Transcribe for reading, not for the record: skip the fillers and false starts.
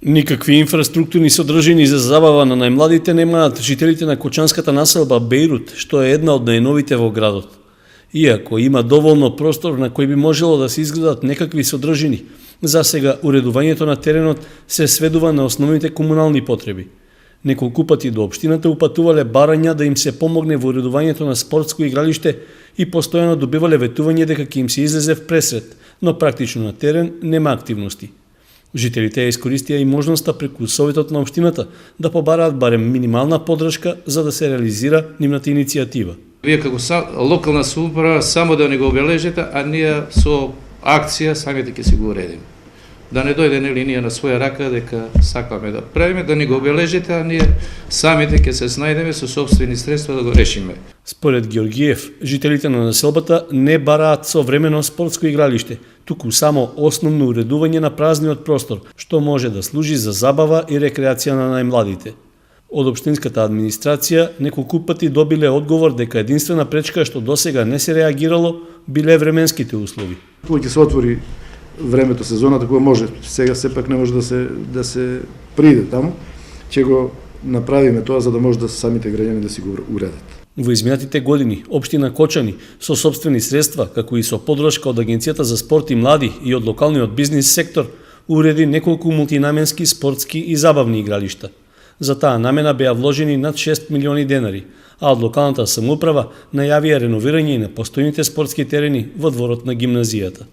Никакви инфраструктурни содржини за забава на најмладите немаат жителите на кочанската населба Бејрут, што е една од најновите во градот. Иако има доволно простор на кој би можело да се изградат некакви содржини, за сега уредувањето на теренот се сведува на основните комунални потреби. Неколку пати до општината упатувале барања да им се помогне во уредувањето на спортско игралиште и постојано добивале ветување дека ќе им се излезе в пресрет, но практично на терен нема активности. Жителите ја искористија и можноста преку советот на општината да побараат барем минимална поддршка за да се реализира нивната иницијатива. Вие како локална самоуправа само да не го обележите, а ние со акција самите ќе си го уредиме. Да не дојде на линија на своја рака дека сакаме да правиме, да не го обележите, а ние самите ќе се снајдеме со собствени средства да го решиме. Според Георгиев, жителите на населбата не бараат современо спортско игралиште, туку само основно уредување на празниот простор, што може да служи за забава и рекреација на најмладите. Од општинската администрација неколку пати добиле одговор дека единствена пречка што досега не се реагирало биле временските услови. Кога ќе се отвори времето, сезоната, кога може, сега сепак не може да се приде таму, ќе го направиме тоа за да може да самите граѓани да си го уредат. Во изминатите години, општина Кочани со собствени средства, како и со поддршка од Агенцијата за спорт и млади и од локалниот бизнис сектор, уреди неколку мултинаменски спортски и забавни игралишта. За таа намена беа вложени над 6 милиони денари, а од локалната самоуправа најавија реновирање на постојните спортски терени во дворот на гимназијата.